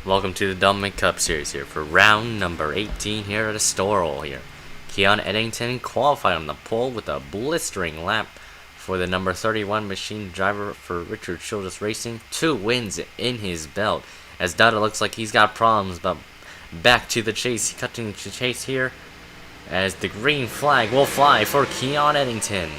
Welcome to the Doublemint Cup Series here for round number 18 here at Estoril here. Keon Eddington qualified on the pole with a blistering lap for the number 31 machine driver for Richard Childress Racing. 2 wins in his belt as Dada looks like he's got problems, but back to the chase, cutting the chase here as the green flag will fly for Keon Eddington.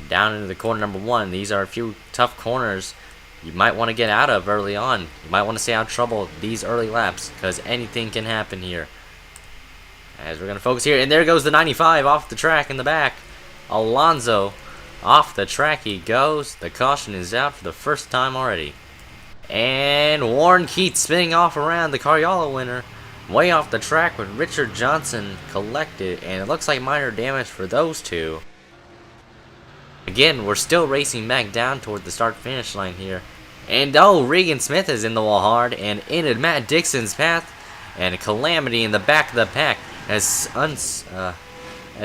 Down into the corner number 1. These are a few tough corners you might want to get out of early on. You might want to stay out of trouble these early laps because anything can happen here. As we're going to focus here, and there goes the 95 off the track in the back. Alonso off the track he goes. The caution is out for the first time already. And Warren Keats spinning off around the Cariola winner. Way off the track with Richard Johnson collected, and it looks like minor damage for those two. Again, we're still racing back down toward the start-finish line here. And oh, Regan Smith is in the wall hard and into Matt Dixon's path. And a calamity in the back of the pack has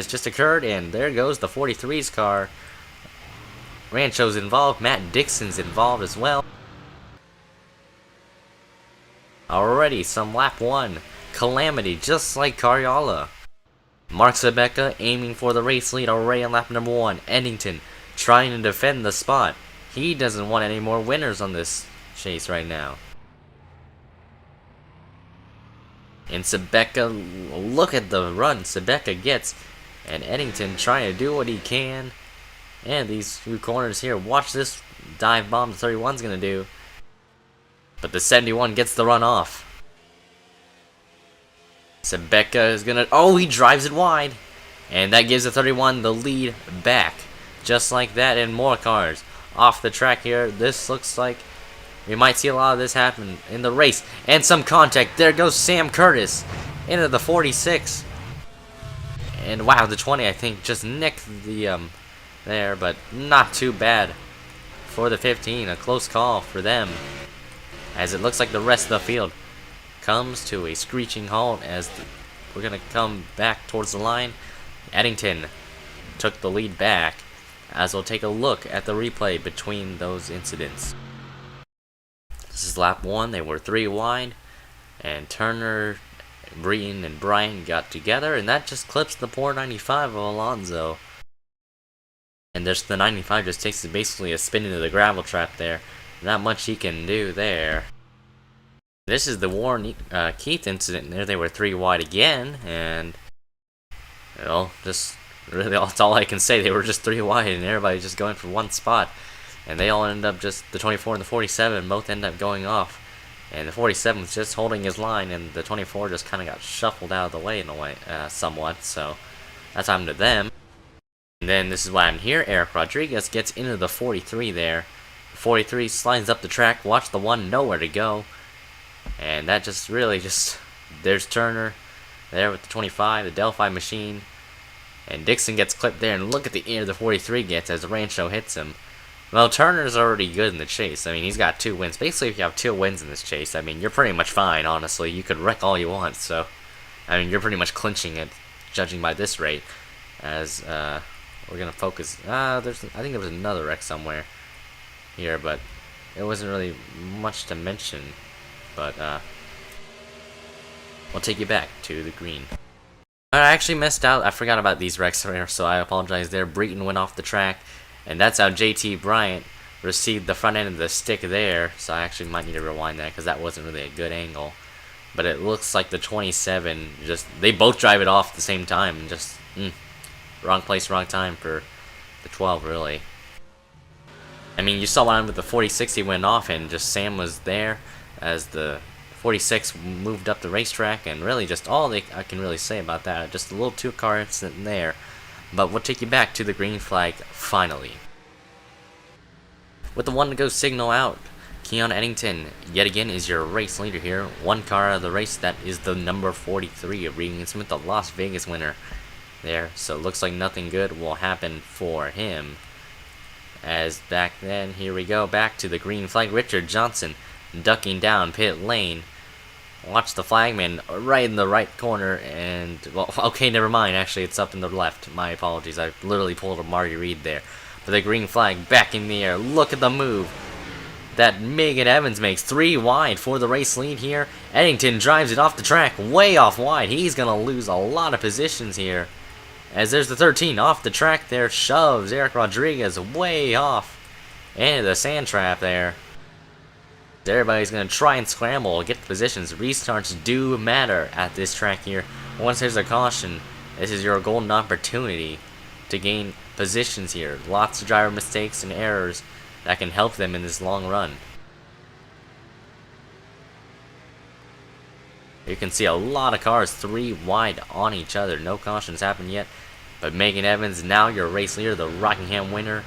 just occurred. And there goes the 43's car. Rancho's involved. Matt Dixon's involved as well. Already, some lap 1. Calamity, just like Cariola. Mark Sebeka aiming for the race lead already on lap number 1. Eddington trying to defend the spot. He doesn't want any more winners on this chase right now. And Sebeka, look at the run Sebeka gets. And Eddington trying to do what he can. And these few corners here, watch this dive bomb the 31's going to do. But the 71 gets the run off. Sebeka is gonna, oh, he drives it wide. And that gives the 31 the lead back. Just like that, and more cars off the track here. This looks like we might see a lot of this happen in the race. And some contact. There goes Sam Curtis into the 46. And wow, the 20 I think just nicked the there, but not too bad for the 15. A close call for them, as it looks like the rest of the field comes to a screeching halt as we're going to come back towards the line. Eddington took the lead back, as we'll take a look at the replay between those incidents. This is lap 1. They were 3 wide, and Turner, Breton, and Bryan got together, and that just clips the poor 95 of Alonso. And there's the 95 just takes basically a spin into the gravel trap there. Not much he can do there. This is the Warren Keith incident there. They were 3 wide again, and you know, just really that's all I can say. They were just 3 wide, and everybody just going for one spot, and they all ended up just the 24 and the 47 both ended up going off, and the 47 was just holding his line, and the 24 just kind of got shuffled out of the way in a way, somewhat. So that's happened to them. And then this is why I'm here. Eric Rodriguez gets into the 43 there. The 43 slides up the track. Watch the one, nowhere to go. And that just really there's Turner there with the 25, the Delphi machine. And Dixon gets clipped there, and look at the air the 43 gets as the Rancho hits him. Well, Turner's already good in the chase. I mean, he's got 2 wins. Basically, if you have 2 wins in this chase, I mean, you're pretty much fine, honestly. You could wreck all you want, so, I mean, you're pretty much clinching it, judging by this rate. As, we're gonna focus, I think there was another wreck somewhere here, but it wasn't really much to mention. But, we'll take you back to the green. I actually missed out. I forgot about these wrecks here, so I apologize there. Breton went off the track, and that's how JT Bryant received the front end of the stick there. So I actually might need to rewind that because that wasn't really a good angle. But it looks like the 27 they both drive it off at the same time. Just wrong place, wrong time for the 12, really. I mean, you saw one with the 46 he went off, and just Sam was there as the 46 moved up the racetrack, and really just all I can really say about that. Just a little 2-car incident there. But we'll take you back to the green flag finally. With the 1-to-go signal out, Keon Eddington yet again is your race leader here. 1 car out of the race, that is the number 43 of Regan Smith, the Las Vegas winner there. So it looks like nothing good will happen for him. As back then, here we go, back to the green flag. Richard Johnson ducking down pit lane. Watch the flagman right in the right corner, and, well, okay, never mind. Actually, it's up in the left. My apologies. I literally pulled a Marty Reed there. for the green flag back in the air. Look at the move that Megan Evans makes. 3 wide for the race lead here. Eddington drives it off the track, way off wide. He's going to lose a lot of positions here. As there's the 13 off the track there, shoves Eric Rodriguez way off into the sand trap there. Everybody's going to try and scramble, get the positions. Restarts do matter at this track here. Once there's a caution, this is your golden opportunity to gain positions here. Lots of driver mistakes and errors that can help them in this long run. You can see a lot of cars 3 wide on each other. No cautions happened yet. But Megan Evans, now your race leader, the Rockingham winner.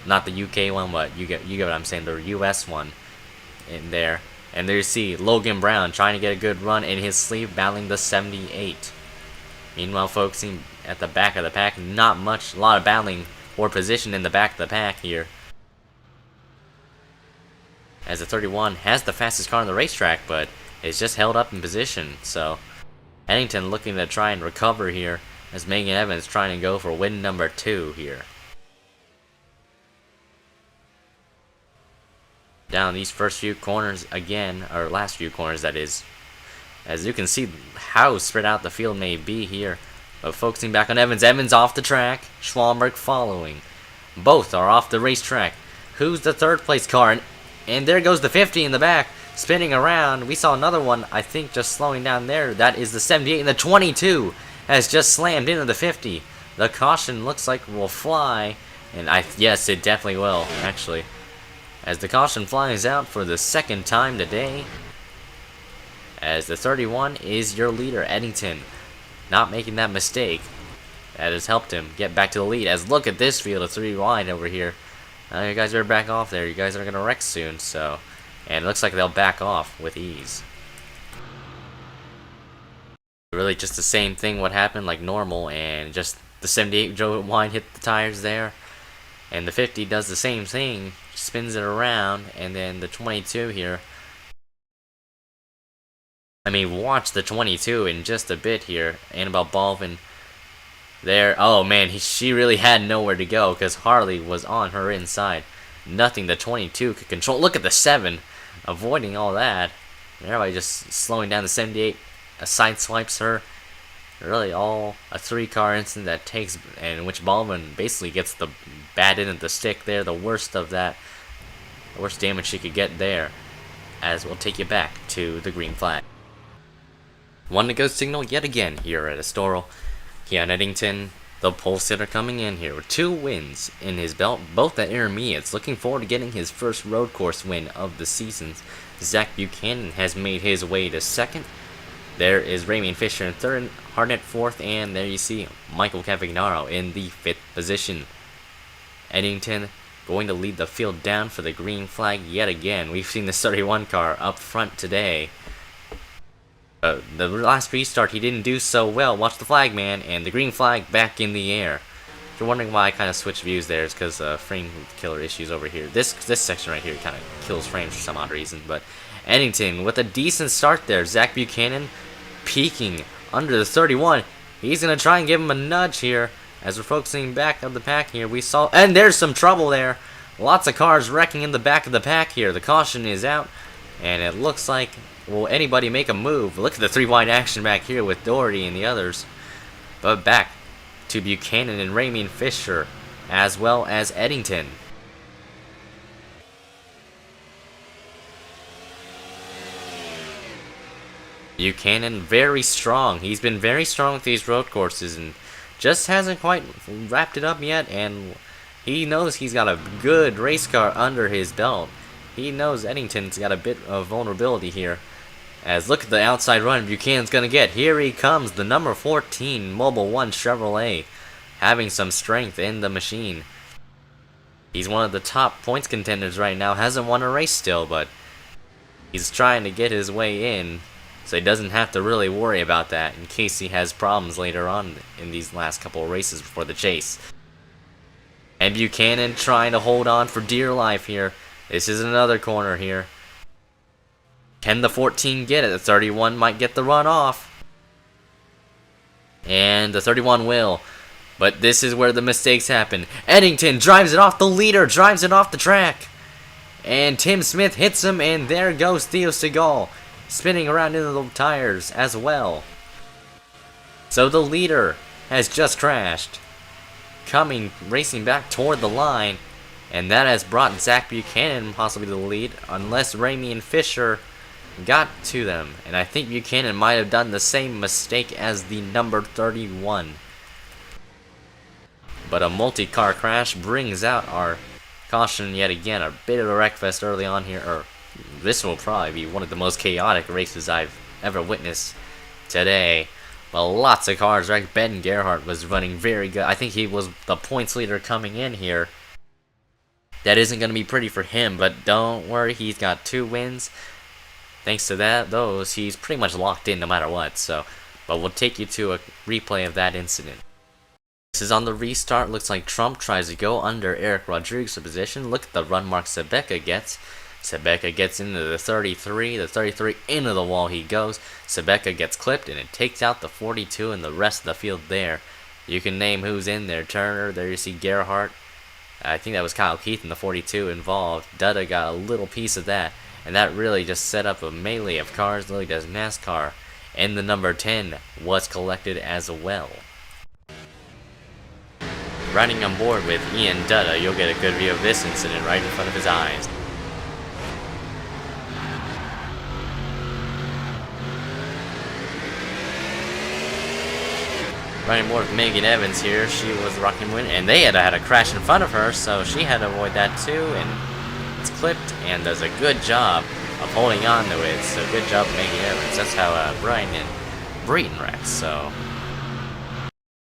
Not the UK one, but you get what I'm saying, the US one in there. And there you see Logan Brown trying to get a good run in his sleeve, battling the 78. Meanwhile, focusing at the back of the pack, not much, a lot of battling for position in the back of the pack here. As the 31 has the fastest car on the racetrack, but is just held up in position. So Eddington looking to try and recover here, as Megan Evans trying to go for win number 2 here. Down these first few corners again, or last few corners that is. As you can see how spread out the field may be here. But focusing back on Evans. Evans off the track. Schwalmberg following. Both are off the racetrack. Who's the 3rd place car? And there goes the 50 in the back. Spinning around. We saw another one, I think, just slowing down there. That is the 78. And the 22 has just slammed into the 50. The caution looks like will fly. And yes, it definitely will, actually. As the caution flies out for the 2nd time today. As the 31 is your leader, Eddington. Not making that mistake. That has helped him get back to the lead. As look at this field of 3 wide over here. You guys better back off there. You guys are going to wreck soon. So, and it looks like they'll back off with ease. Really just the same thing what happened like normal. And just the 78 Joe Wine hit the tires there. And the 50 does the same thing. Spins it around. And then the 22 here. I mean, watch the 22 in just a bit here. Annabelle Baldwin there. Oh man, she really had nowhere to go because Harley was on her inside. Nothing the 22 could control. Look at the 7 avoiding all that. Everybody just slowing down the 78. Side swipes her. Really all a 3-car incident that takes, and in which Baldwin basically gets the bad end of the stick there. The worst of that. The worst damage she could get there. As we'll take you back to the green flag. 1 to go signal yet again here at Estoril. Keon Eddington, the pole sitter, coming in here with 2 wins in his belt, both at intermediates. Looking forward to getting his first road course win of the season. Zach Buchanan has made his way to 2nd. There is Raymond Fisher in 3rd, Harnett 4th, and there you see Michael Cavagnaro in the 5th position. Eddington going to lead the field down for the green flag yet again. We've seen the 31 car up front today. The last restart, he didn't do so well. Watch the flag, man, and the green flag back in the air. If you're wondering why I kind of switched views there, it's because frame killer issues over here. This section right here kind of kills frames for some odd reason. But Eddington with a decent start there. Zach Buchanan peeking under the 31. He's going to try and give him a nudge here. As we're focusing back of the pack here, we saw... And there's some trouble there. Lots of cars wrecking in the back of the pack here. The caution is out. And it looks like... Will anybody make a move? Look at the 3 wide action back here with Doherty and the others. But back to Buchanan and Raymond Fisher, as well as Eddington. Buchanan very strong. He's been very strong with these road courses and just hasn't quite wrapped it up yet. And he knows he's got a good race car under his belt. He knows Eddington's got a bit of vulnerability here. As look at the outside run Buchanan's going to get. Here he comes, the number 14 Mobile 1 Chevrolet. Having some strength in the machine. He's one of the top points contenders right now. Hasn't won a race still, but he's trying to get his way in. So he doesn't have to really worry about that in case he has problems later on in these last couple of races before the chase. And Buchanan trying to hold on for dear life here. This is another corner here. Can the 14 get it? The 31 might get the run off. And the 31 will. But this is where the mistakes happen. Eddington drives it off the leader, drives it off the track. And Tim Smith hits him, and there goes Theo Segal, spinning around into the tires as well. So the leader has just crashed, racing back toward the line, and that has brought Zach Buchanan possibly to the lead, unless Ramian Fisher got to them. And I think Buchanan might have done the same mistake as the number 31. But a multi-car crash brings out our caution yet again. A bit of a wreckfest early on here. This will probably be one of the most chaotic races I've ever witnessed today. But lots of cars wrecked. Ben Gerhardt was running very good. I think he was the points leader coming in here. That isn't going to be pretty for him, but don't worry, he's got 2 wins. Thanks to those, he's pretty much locked in no matter what. But we'll take you to a replay of that incident. This is on the restart. Looks like Trump tries to go under Eric Rodriguez's position. Look at the run mark Sebeka gets. Sebeka gets into the 33. The 33 into the wall he goes. Sebeka gets clipped, and it takes out the 42 and the rest of the field there. You can name who's in there. Turner, there you see Gerhardt. I think that was Kyle Keith in the 42 involved. Dutta got a little piece of that. And that really just set up a melee of cars. Really does NASCAR. And the number 10 was collected as well. Riding on board with Ian Dutta, you'll get a good view of this incident right in front of his eyes. Riding aboard with Megan Evans here, she was the rocking win, and they had a crash in front of her, so she had to avoid that too, and it's clipped, and does a good job of holding on to it, so good job Megan Evans. That's how Brian and Breton wrecked, so.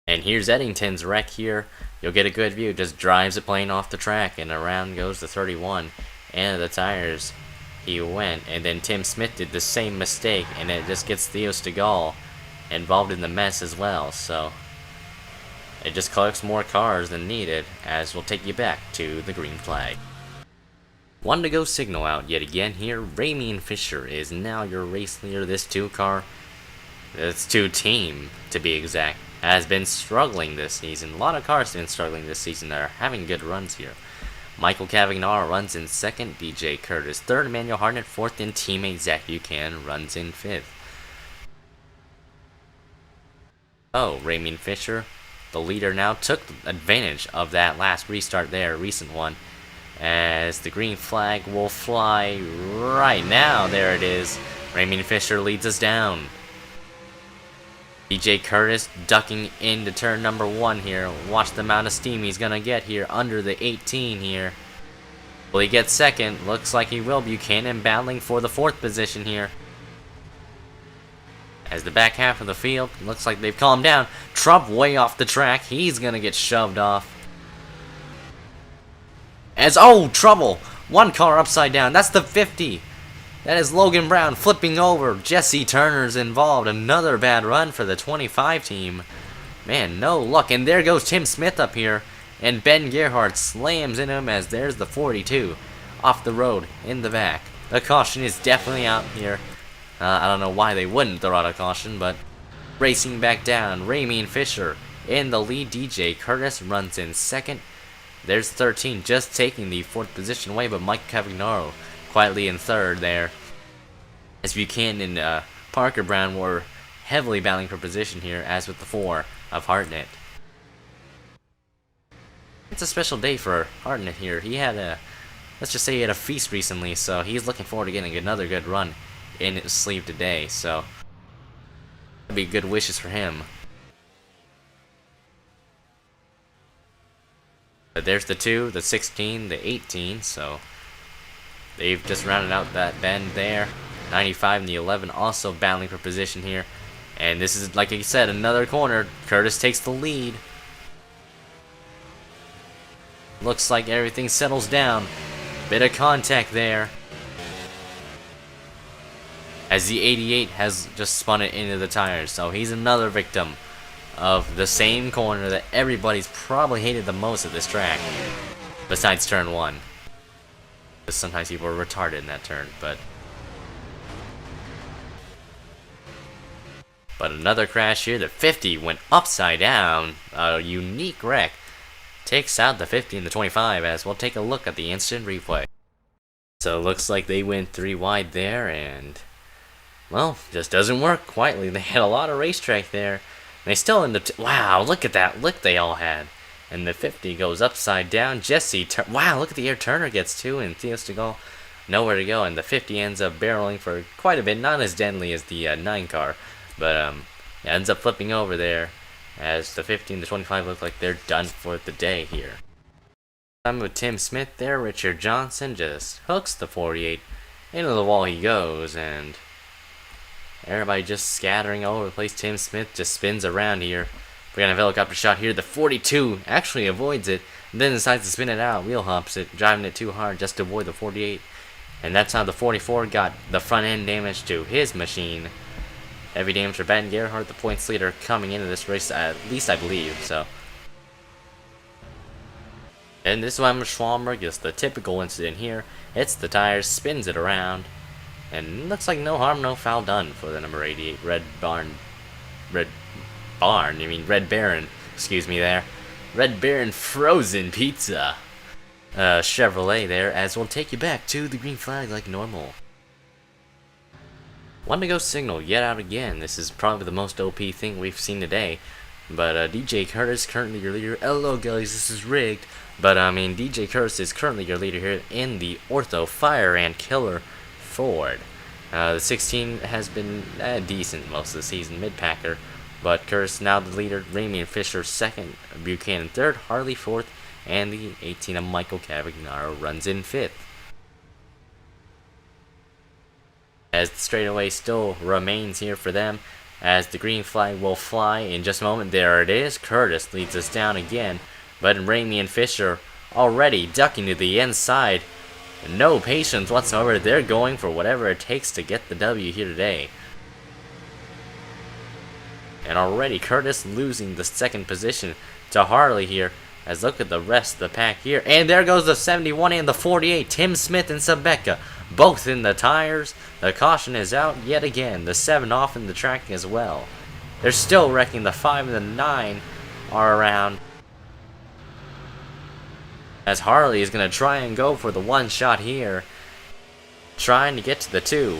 And here's Eddington's wreck here. You'll get a good view, just drives it plane off the track, and around goes the 31, and the tires he went, and then Tim Smith did the same mistake, and it just gets Theo Segal involved in the mess as well, so it just collects more cars than needed, as we'll take you back to the green flag. One to go signal out yet again here. Ramian Fisher is now your race leader. This 2 team to be exact has been struggling this season. A lot of cars have been struggling this season. They're having good runs here. Michael Cavagnaro runs in 2nd, DJ Curtis 3rd, Emmanuel Hartnett 4th, and teammate Zach Buchanan runs in 5th. Oh, Ramian Fisher, the leader now, took advantage of that last restart there, recent one, as the green flag will fly right now. There it is. Ramian Fisher leads us down. DJ Curtis ducking into turn number 1 here. Watch the amount of steam he's going to get here under the 18 here. Will he get 2nd? Looks like he will. Buchanan battling for the 4th position here. As the back half of the field, looks like they've calmed down. Trump way off the track. He's going to get shoved off. Trouble! 1 car upside down. That's the 50. That is Logan Brown flipping over. Jesse Turner's involved. Another bad run for the 25 team. Man, no luck. And there goes Tim Smith up here. And Ben Gerhardt slams in him as there's the 42 off the road in the back. The caution is definitely out here. I don't know why they wouldn't throw out a caution, but racing back down. Ramian Fisher in the lead. DJ Curtis runs in 2nd. There's 13 just taking the 4th position away, but Mike Cavagnaro quietly in 3rd there. As Buchanan and Parker Brown were heavily battling for position here, as with the 4 of Hartnett. It's a special day for Hartnett here. He had let's just say he had a feast recently, so he's looking forward to getting another good run in his sleeve today, so that'd be good wishes for him. But there's the 2, the 16, the 18, so they've just rounded out that bend there. 95 and the 11 also battling for position here. And this is, like I said, another corner. Curtis takes the lead. Looks like everything settles down. Bit of contact there, as the 88 has just spun it into the tires. So he's another victim of the same corner that everybody's probably hated the most at this track, besides turn 1. Because sometimes people are retarded in that turn, but But another crash here. The 50 went upside down. A unique wreck. Takes out the 50 and the 25 as we'll take a look at the instant replay. So it looks like they went 3 wide there and, well, just doesn't work quietly. They had a lot of racetrack there. They still end up, wow, look at that lick they all had. And the 50 goes upside down. Jesse, wow, look at the air Turner gets too, and Theos to go nowhere to go. And the 50 ends up barreling for quite a bit, not as deadly as the 9 car, but ends up flipping over there as the 50 and the 25 look like they're done for the day here. I'm with Tim Smith there. Richard Johnson just hooks the 48 into the wall. He goes, and everybody just scattering all over the place. Tim Smith just spins around here. We're gonna have a helicopter shot here. The 42 actually avoids it, and then decides to spin it out, wheel hops it, driving it too hard just to avoid the 48. And that's how the 44 got the front end damage to his machine. Heavy damage for Ben Gerhardt, the points leader coming into this race, at least I believe. So, and this one Schwalmberg is the typical incident here. Hits the tires, spins it around, and looks like no harm, no foul done for the number 88 Red Baron, excuse me there. Red Baron Frozen Pizza. Chevrolet there, as we'll take you back to the green flag like normal. One to go signal yet out again. This is probably the most OP thing we've seen today. But DJ Curtis, currently your leader. Hello guys, this is rigged. But DJ Curtis is currently your leader here in the Ortho Fire and Killer Ford. The 16 has been decent most of the season, mid-packer. But Curtis now the leader, Ramian Fisher second, Buchanan third, Harley fourth, and the 18 of Michael Cavagnaro runs in fifth. As the straightaway still remains here for them, as the green flag will fly in just a moment. There it is. Curtis leads us down again, but Ramian Fisher already ducking to the inside. No patience whatsoever. They're going for whatever it takes to get the W here today. And already Curtis losing the second position to Harley here. As look at the rest of the pack here. And there goes the 71 and the 48. Tim Smith and Sabeka both in the tires. The caution is out yet again. The 7 off in the track as well. They're still wrecking. The 5 and the 9 are around. As Harley is going to try and go for the 1 shot here. Trying to get to the 2.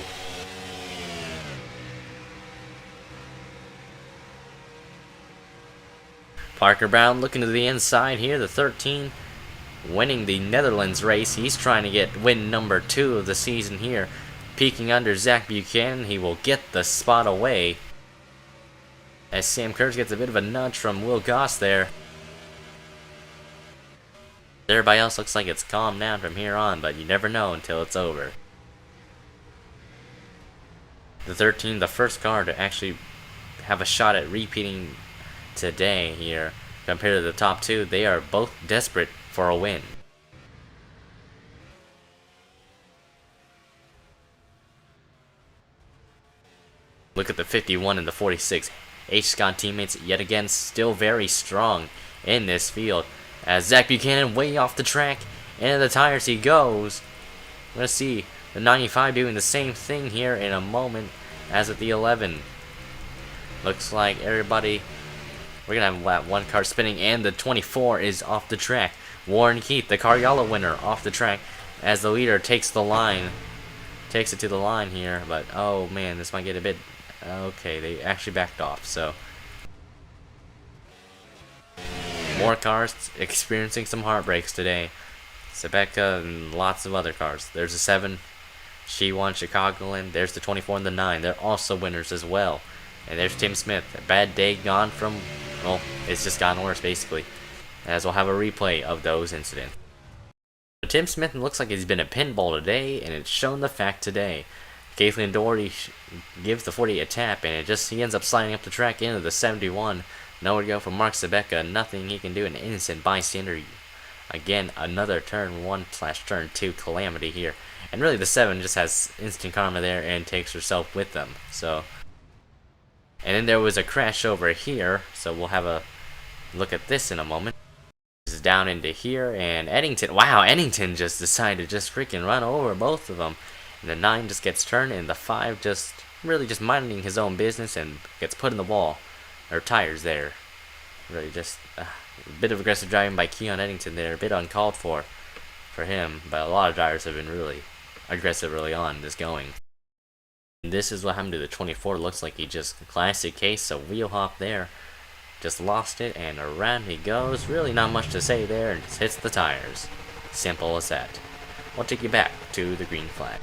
Parker Brown looking to the inside here, the 13, winning the Netherlands race. He's trying to get win number 2 of the season here. Peeking under Zach Buchanan, he will get the spot away. As Sam Kurz gets a bit of a nudge from Will Goss there. Everybody else looks like it's calmed down from here on, but you never know until it's over. The 13, the first car to actually have a shot at repeating today here compared to the top 2. They are both desperate for a win. Look at the 51 and the 46. H. Scott teammates yet again still very strong in this field. As Zach Buchanan way off the track, into the tires he goes. Let's see the 95 doing the same thing here in a moment as at the 11. Looks like everybody, we're going to have one car spinning, and the 24 is off the track. Warren Keith, the Cariala winner, off the track as the leader takes the line. Takes it to the line here, but oh man, this might get a bit... Okay, they actually backed off, so... More cars experiencing some heartbreaks today. Sebeka and lots of other cars. There's a 7. She won Chicagoland. There's the 24 and the 9. They're also winners as well. And there's Tim Smith. A bad day gone from... Well, it's just gotten worse, basically. As we'll have a replay of those incidents. Tim Smith looks like he's been a pinball today, and it's shown the fact today. Caitlin Doherty gives the 48 a tap, and he ends up sliding up the track into the 71. Nowhere to go for Mark Sebeka. Nothing he can do. An innocent bystander. Again, another turn 1/turn 2 calamity here. And really, the 7 just has instant karma there and takes herself with them. So, and then there was a crash over here. So we'll have a look at this in a moment. This is down into here, and Eddington. Wow, Eddington just decided to just freaking run over both of them. And the 9 just gets turned, and the 5 just really just minding his own business and gets put in the wall, or tires there. Really just a bit of aggressive driving by Keon Eddington there, a bit uncalled for him, but a lot of drivers have been really aggressive early on this going. And this is what happened to the 24. Looks like he just classic case, a wheel hop there. Just lost it, and around he goes. Really not much to say there, and just hits the tires. Simple as that. We'll take you back to the green flag.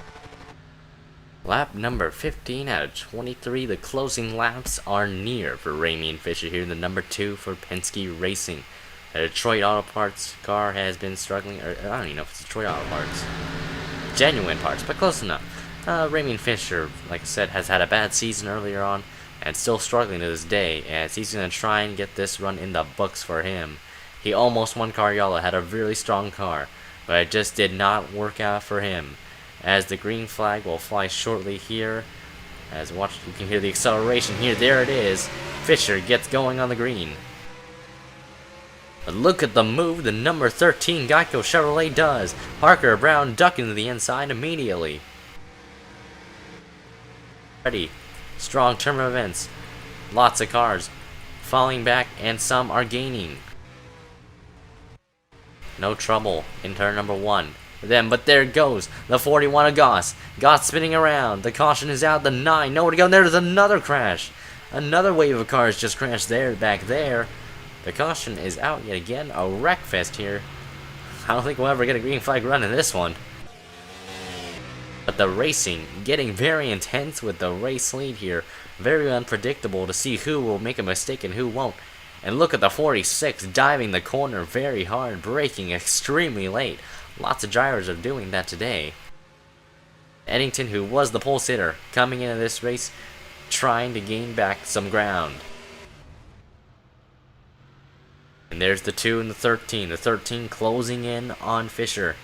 Lap number 15 out of 23. The closing laps are near for Ramian Fisher here in the number 2 for Penske Racing. The Detroit Auto Parts car has been struggling, or I don't even know if it's Detroit Auto Parts. Genuine parts, but close enough. Ramian Fisher, like I said, has had a bad season earlier on, and still struggling to this day, as he's going to try and get this run in the books for him. He almost won Cariola, had a really strong car, but it just did not work out for him. As the green flag will fly shortly here, as watch, you can hear the acceleration here, there it is. Fisher gets going on the green. But look at the move the number 13 Geico Chevrolet does. Parker Brown ducking to the inside immediately. Ready. Strong turn of events. Lots of cars falling back, and some are gaining. No trouble in turn number 1 for them, but there goes the 41 of Goss. Goss spinning around. The caution is out. The 9, nowhere to go. And there's another crash. Another wave of cars just crashed there, back there. The caution is out yet again. A wreck fest here. I don't think we'll ever get a green flag run in this one. But the racing getting very intense with the race lead here. Very unpredictable to see who will make a mistake and who won't. And look at the 46 diving the corner very hard, braking extremely late. Lots of drivers are doing that today. Eddington, who was the pole sitter, coming into this race, trying to gain back some ground. And there's the 2 and the 13. The 13 closing in on Fisher.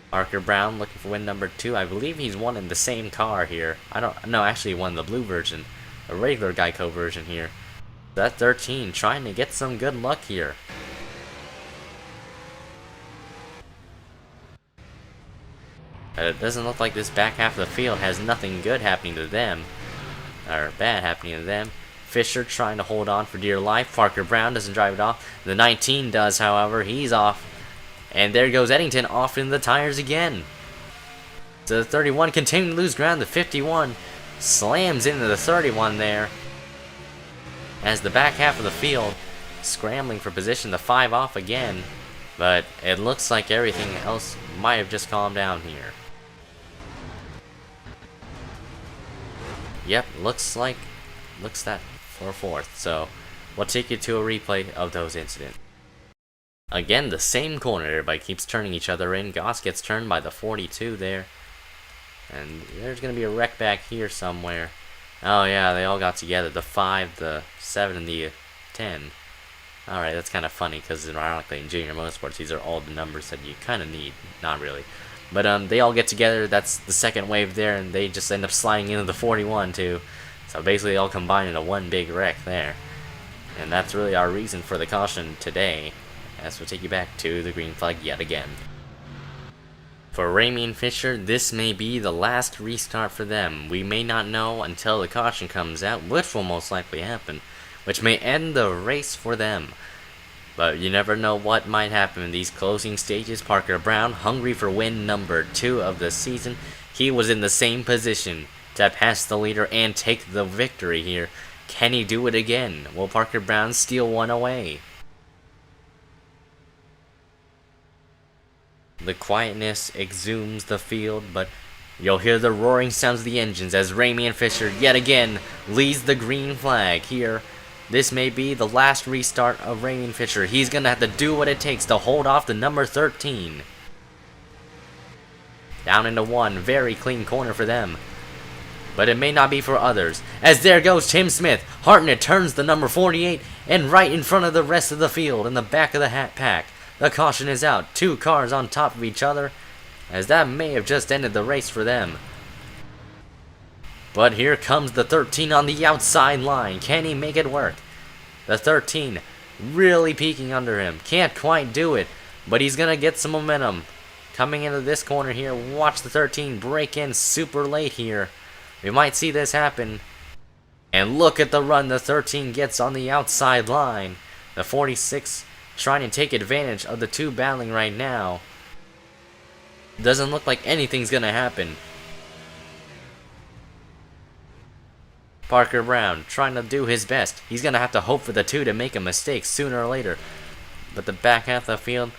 Parker Brown looking for win number 2. I believe he's won in the same car here. Actually he won the blue version. A regular Geico version here. That 13 trying to get some good luck here. It doesn't look like this back half of the field has nothing good happening to them. Or bad happening to them. Fisher trying to hold on for dear life. Parker Brown doesn't drive it off. The 19 does, however. He's off. And there goes Eddington off in the tires again. So the 31 continuing to lose ground. The 51 slams into the 31 there. As the back half of the field scrambling for position. The 5 off again. But it looks like everything else might have just calmed down here. Yep, looks that for 4th. So we'll take you to a replay of those incidents. Again, the same corner. Everybody keeps turning each other in. Goss gets turned by the 42 there. And there's going to be a wreck back here somewhere. Oh yeah, they all got together. The 5, the 7, and the 10. Alright, that's kind of funny because ironically in junior motorsports, these are all the numbers that you kind of need. Not really. But they all get together. That's the second wave there, and they just end up sliding into the 41 too. So basically they all combine into one big wreck there. And that's really our reason for the caution today. As we'll take you back to the green flag yet again. For Ramian Fisher, this may be the last restart for them. We may not know until the caution comes out, which will most likely happen, which may end the race for them. But you never know what might happen in these closing stages. Parker Brown, hungry for win number 2 of the season. He was in the same position to pass the leader and take the victory here. Can he do it again? Will Parker Brown steal one away? The quietness exhumes the field, but you'll hear the roaring sounds of the engines as Ramian Fisher yet again leads the green flag here. This may be the last restart of Ramian Fisher. He's going to have to do what it takes to hold off the number 13. Down into 1, very clean corner for them. But it may not be for others. As there goes Tim Smith. Hartnett turns the number 48 and right in front of the rest of the field in the back of the pack. The caution is out. 2 cars on top of each other, as that may have just ended the race for them. But here comes the 13 on the outside line. Can he make it work? The 13 really peeking under him. Can't quite do it, but he's going to get some momentum. Coming into this corner here, watch the 13 break in super late here. We might see this happen. And look at the run the 13 gets on the outside line. The 46 trying to take advantage of the two battling right now. Doesn't look like anything's gonna happen. Parker Brown trying to do his best. He's gonna have to hope for the two to make a mistake sooner or later. But the back half of the field,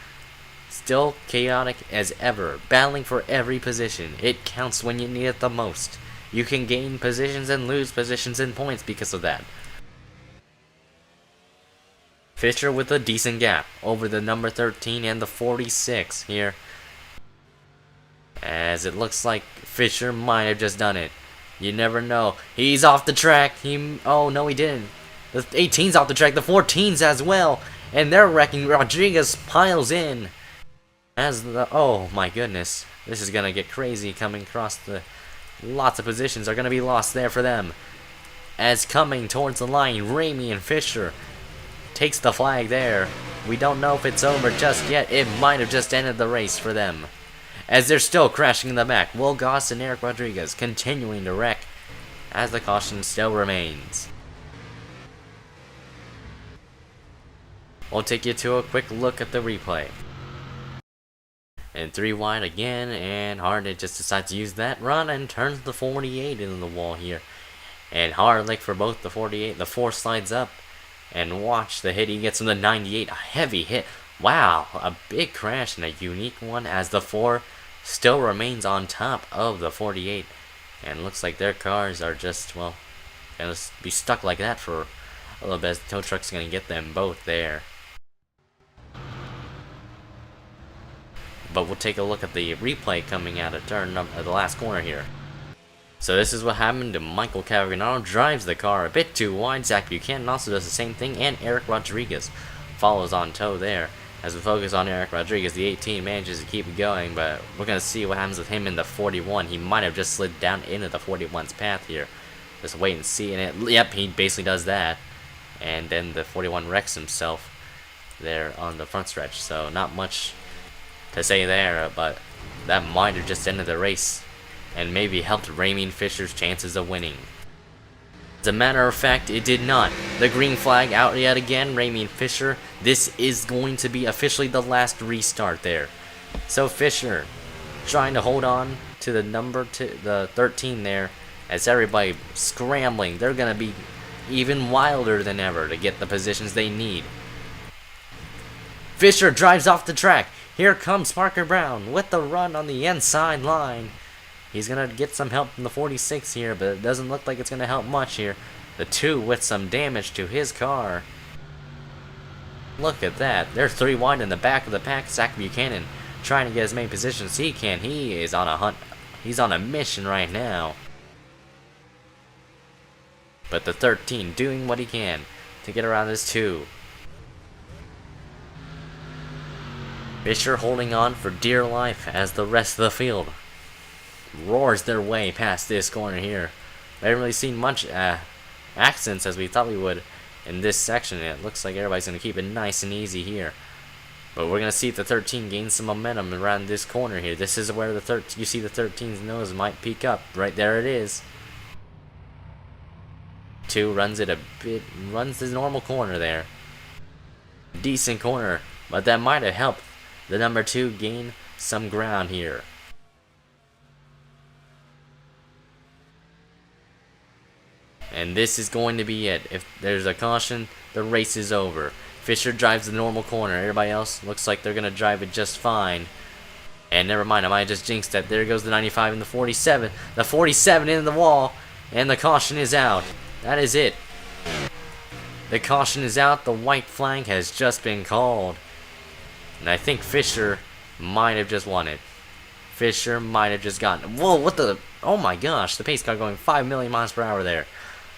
still chaotic as ever, battling for every position. It counts when you need it the most. You can gain positions and lose positions and points because of that. Fisher with a decent gap over the number 13 and the 46 here. As it looks like Fisher might have just done it. You never know. He's off the track. Oh, no, he didn't. The 18's off the track. The 14's as well. And they're wrecking. Rodriguez piles in. Oh, my goodness. This is going to get crazy coming across the... Lots of positions are going to be lost there for them. As coming towards the line, Ramey and Fisher takes the flag there. We don't know if it's over just yet. It might have just ended the race for them. As they're still crashing in the back, Will Goss and Eric Rodriguez continuing to wreck as the caution still remains. We'll take you to a quick look at the replay. And 3 wide again, and Hardick just decides to use that run and turns the 48 into the wall here. And Hardick for both the 48, the 4 slides up, and watch the hit he gets from the 98, a heavy hit. Wow, a big crash and a unique one as the 4 still remains on top of the 48. And looks like their cars are just, well, gonna be stuck like that for a little bit. The tow truck's gonna get them both there. But we'll take a look at the replay coming out of turn the last corner here. So this is what happened to Michael Cavagnaro. Drives the car a bit too wide. Zach Buchanan also does the same thing, and Eric Rodriguez follows on tow there. As we focus on Eric Rodriguez, the 18 manages to keep it going, but we're going to see what happens with him in the 41. He might have just slid down into the 41's path here. Just wait and see. And yep, he basically does that. And then the 41 wrecks himself there on the front stretch. So not much to say there, but that might have just ended the race and maybe helped Ramey and Fisher's chances of winning. As a matter of fact, it did not. The green flag out yet again, Ramey and Fisher. This is going to be officially the last restart there. So Fisher trying to hold on to the the 13 there, as everybody scrambling. They're going to be even wilder than ever to get the positions they need. Fisher drives off the track. Here comes Parker Brown with the run on the inside line. He's going to get some help from the 46 here, but it doesn't look like it's going to help much here. The 2 with some damage to his car. Look at that. They're 3 wide in the back of the pack. Zach Buchanan trying to get as many positions as he can. He is on a hunt. He's on a mission right now. But the 13 doing what he can to get around this 2. Fisher holding on for dear life as the rest of the field roars their way past this corner here. I haven't really seen much accidents as we thought we would in this section. It looks like everybody's going to keep it nice and easy here. But we're going to see if the 13 gains some momentum around this corner here. This is where you see the 13's nose might peek up. Right there it is. 2 runs the normal corner there. Decent corner, but that might have helped the number 2 gain some ground here. And this is going to be it. If there's a caution, the race is over. Fisher drives the normal corner. Everybody else looks like they're going to drive it just fine. And never mind, I might have just jinxed that. There goes the 95 and the 47. The 47 into the wall. And the caution is out. That is it. The caution is out. The white flag has just been called. And I think Fisher might have just won it. Fisher might have just gotten it. Whoa, what the... Oh my gosh, the pace car going 5 million miles per hour there.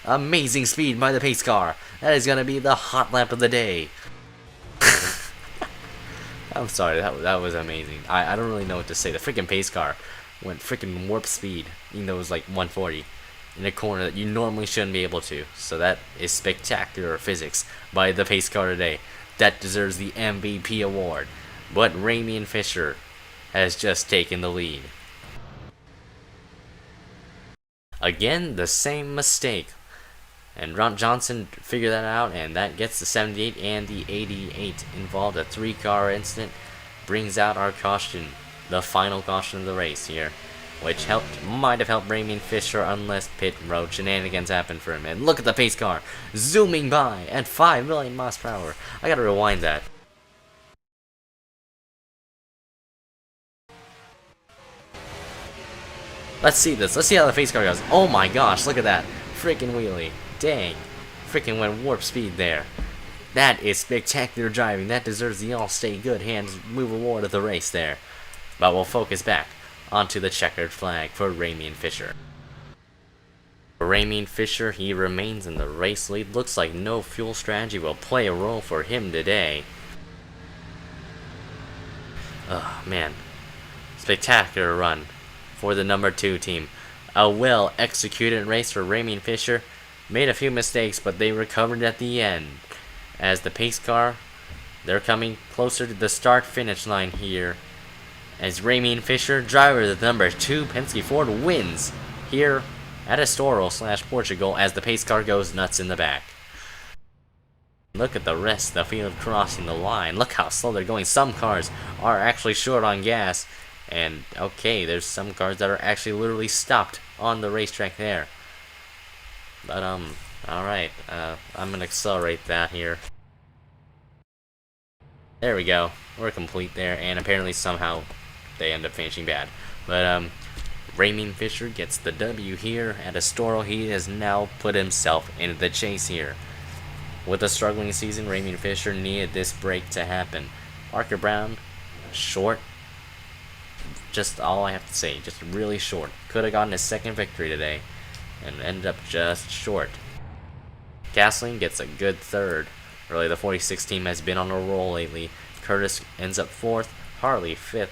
Amazing speed by the pace car. That is going to be the hot lap of the day. I'm sorry, that was amazing. I don't really know what to say. The freaking pace car went freaking warp speed, even though it was like 140 in a corner that you normally shouldn't be able to. So that is spectacular physics by the pace car today. That deserves the MVP award. But Ramey and Fisher has just taken the lead. Again, the same mistake. And Ron Johnson figured that out, and that gets the 78 and the 88 involved. A 3-car incident brings out our caution, the final caution of the race here, which might have helped Ramian Fisher unless pit road shenanigans happened for him. And look at the pace car zooming by at 5 million miles per hour. I gotta rewind that. Let's see this. Let's see how the pace car goes. Oh my gosh, look at that. Freaking wheelie. Dang. Freaking went warp speed there. That is spectacular driving. That deserves the all-stay good hands move award of the race there. But we'll focus back onto the checkered flag for Ramian Fisher. For Ramian Fisher, he remains in the race lead. Looks like no fuel strategy will play a role for him today. Oh man. Spectacular run for the number 2 team. A well-executed race for Ramian Fisher. Made a few mistakes, but they recovered at the end. As the pace car, they're coming closer to the start-finish line here. As Ramian Fisher, driver of the number 2 Penske Ford, wins here at Estoril / Portugal as the pace car goes nuts in the back. Look at the rest of the field crossing the line. Look how slow they're going. Some cars are actually short on gas. And okay, there's some cars that are actually literally stopped on the racetrack there. But alright, I'm gonna accelerate that here. There we go, we're complete there, and apparently somehow they end up finishing bad. But Ramian Fisher gets the W here at Estoril. He has now put himself into the chase here. With a struggling season, Ramian Fisher needed this break to happen. Parker Brown, short. Just all I have to say, just really short. Could have gotten his 2nd victory today, and ended up just short. Castling gets a good 3rd. Really, the 46 team has been on a roll lately. Curtis ends up 4th, Harley 5th,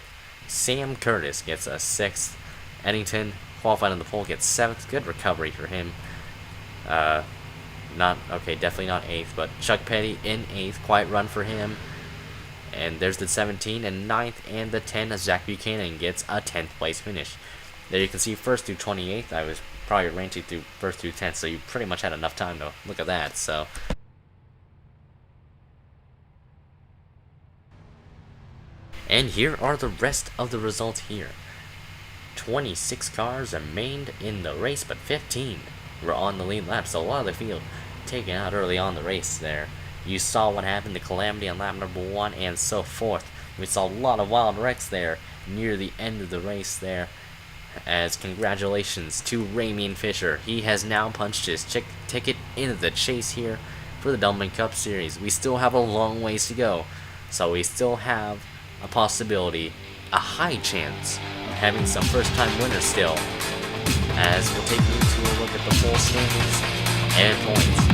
Sam Curtis gets a 6th, Eddington, qualified on the pole, gets 7th. Good recovery for him. Definitely not 8th, but Chuck Petty in 8th. Quiet run for him. And there's the 17 and 9th and the 10 as Zach Buchanan gets a 10th place finish. There you can see 1st through 28th. I was probably ranking through 1st through 10th, so you pretty much had enough time to look at that. So, and here are the rest of the results here. 26 cars remained in the race, but 15 were on the lead lap. So a lot of the field taken out early on the race there. You saw what happened to Calamity on lap number 1 and so forth. We saw a lot of wild wrecks there near the end of the race there. As congratulations to Ramian Fisher. He has now punched his ticket into the chase here for the Doublemint Cup Series. We still have a long ways to go, so we still have a possibility, a high chance, of having some first-time winners still. As we'll take you to a look at the full standings and points